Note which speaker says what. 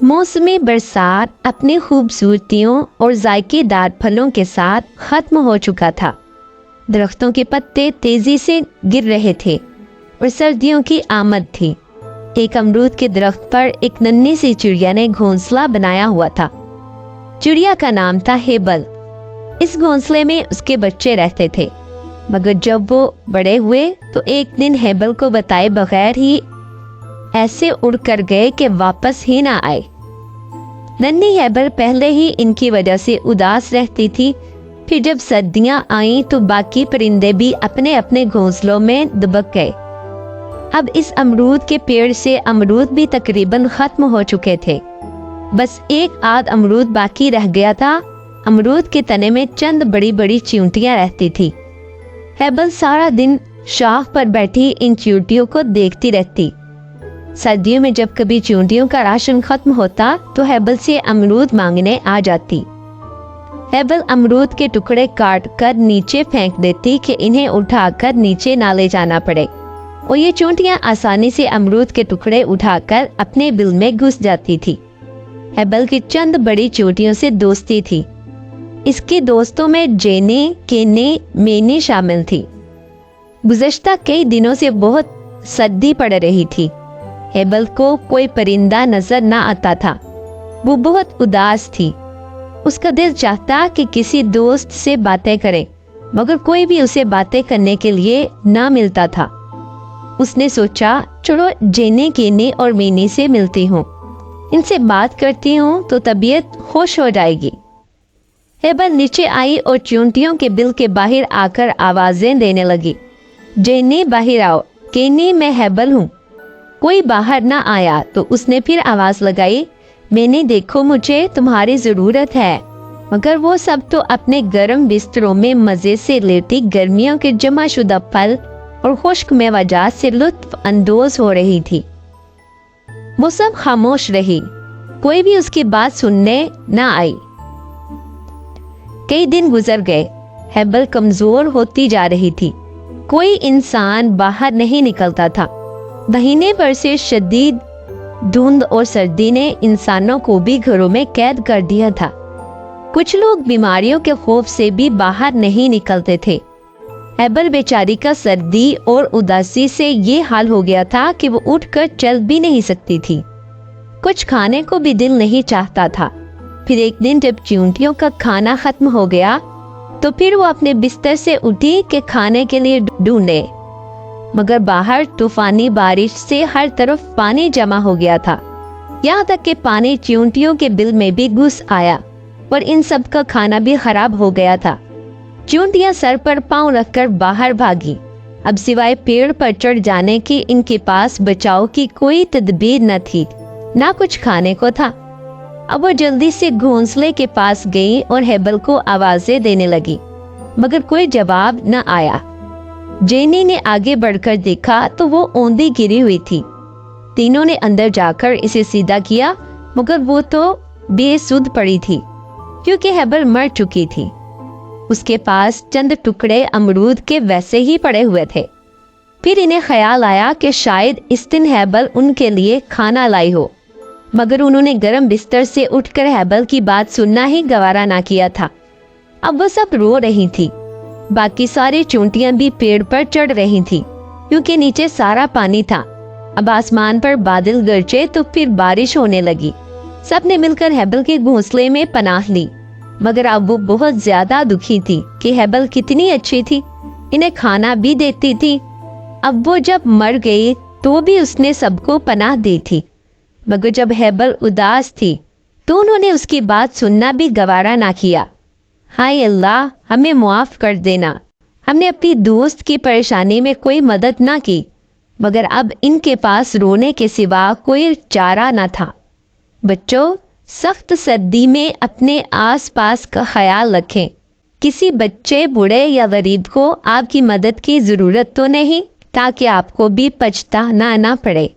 Speaker 1: मौसमी बरसात अपनी खूबसूरतियों और जायकेदार फलों के साथ ख़त्म हो चुका था। दरख्तों के पत्ते तेज़ी से गिर रहे थे और सर्दियों की आमद थी। एक अमरूद के दरख्त पर एक नन्ही सी चिड़िया ने घोंसला बनाया हुआ था। चिड़िया का नाम था हेबल। इस घोंसले में उसके बच्चे रहते थे, मगर जब वो बड़े हुए तो एक दिन हेबल को बताए बगैर ही ऐसे उड़ कर गए कि वापस ही ना आए। नन्ही हेबल पहले ही इनकी वजह से उदास रहती थी। फिर जब सर्दियां आईं तो बाकी परिंदे भी अपने अपने घोंसलों में दुबक गए। अब इस अमरूद के पेड़ से अमरूद भी तकरीबन खत्म हो चुके थे। बस एक आध अमरूद बाकी रह गया था। अमरूद के तने में चंद बड़ी बड़ी चींटियां रहती थी। हेबल सारा दिन शाख पर बैठी इन चींटियों को देखती रहती। सर्दियों में जब कभी चींटियों का राशन खत्म होता तो हेबल से अमरूद मांगने आ जाती। हेबल अमरूद के टुकड़े काट कर नीचे फेंक देती कि इन्हें उठाकर नीचे ना ले जाना पड़े, और ये चींटियां आसानी से अमरूद के टुकड़े उठाकर अपने बिल में घुस जाती थी। हेबल की चंद बड़ी चींटियों से दोस्ती थी। इसके दोस्तों में जेने, केने, मेने शामिल थी। गुज़श्ता कई दिनों से बहुत सर्दी पड़ रही थी। हेबल को कोई परिंदा नजर ना आता था। वो बहुत उदास थी। उसका दिल चाहता कि किसी दोस्त से बातें करे, मगर कोई भी उसे बातें करने के लिए ना मिलता था। उसने सोचा, चलो जेने, केने और मीनी से मिलती हूँ, इनसे बात करती हूँ तो तबीयत खुश हो जाएगी। हेबल नीचे आई और चींटियों के बिल के बाहर आकर आवाजें देने लगी। जेने बाहर आओ, केने मैं हेबल हूँ। कोई बाहर ना आया तो उसने फिर आवाज लगाई, मैंने देखो मुझे तुम्हारी जरूरत है। मगर वो सब तो अपने गर्म बिस्तरों में मजे से लेटी गर्मियों के जमाशुदा फल और खुश्क मेवाजात से लुत्फ अंदोज हो रही थी। वो सब खामोश रही, कोई भी उसकी बात सुनने ना आई। कई दिन गुजर गए। हेबल कमजोर होती जा रही थी। कोई इंसान बाहर नहीं निकलता था। महीने भर से शदीद धुंध और सर्दी ने इंसानों को भी घरों में कैद कर दिया था। कुछ लोग बीमारियों के खौफ से भी बाहर नहीं निकलते थे। हेबल बेचारी का सर्दी और उदासी से ये हाल हो गया था कि वो उठकर चल भी नहीं सकती थी। कुछ खाने को भी दिल नहीं चाहता था। फिर एक दिन जब चींटियों का खाना खत्म हो गया तो फिर वो अपने बिस्तर से उठी कि खाने के लिए ढूंढे, मगर बाहर तूफानी बारिश से हर तरफ पानी जमा हो गया था। यहाँ तक कि पानी चींटियों के बिल में भी घुस आया और इन सब का खाना भी खराब हो गया था। चींटियां सर पर पांव रखकर बाहर भागी। अब सिवाय पेड़ पर चढ़ जाने की इनके पास बचाव की कोई तदबीर न थी, ना कुछ खाने को था। अब वो जल्दी से घोंसले के पास गई और हेबल को आवाजें देने लगी, मगर कोई जवाब न आया। जेनी ने आगे बढ़कर देखा तो वो औंधी गिरी हुई थी। तीनों ने अंदर जाकर इसे सीधा किया, मगर वो तो बेसुध पड़ी थी क्योंकि हेबल मर चुकी थी। उसके पास चंद टुकड़े अमरूद के वैसे ही पड़े हुए थे। फिर इन्हें ख्याल आया कि शायद इस दिन हेबल उनके लिए खाना लाई हो, मगर उन्होंने गर्म बिस्तर से उठकर हेबल की बात सुनना ही गवारा ना किया था। अब वो सब रो रही थी। बाकी सारी चींटियां भी पेड़ पर चढ़ रही थी क्योंकि नीचे सारा पानी था। अब आसमान पर बादल गरजे तो फिर बारिश होने लगी। सबने मिलकर हेबल के घोंसले में पनाह ली, मगर अब वो बहुत ज्यादा दुखी थी कि हेबल कितनी अच्छी थी, इन्हें खाना भी देती थी। अब वो जब मर गई तो भी उसने सबको पनाह दी थी, मगर जब हेबल उदास थी तो उन्होंने उसकी बात सुनना भी गवारा ना किया। हाय अल्लाह, हमें मुआफ कर देना, हमने अपनी दोस्त की परेशानी में कोई मदद ना की, मगर अब इनके पास रोने के सिवा कोई चारा ना था। बच्चों, सख्त सर्दी में अपने आसपास का ख्याल रखें। किसी बच्चे, बूढ़े या गरीब को आपकी मदद की ज़रूरत तो नहीं, ताकि आपको भी पछताना ना पड़े।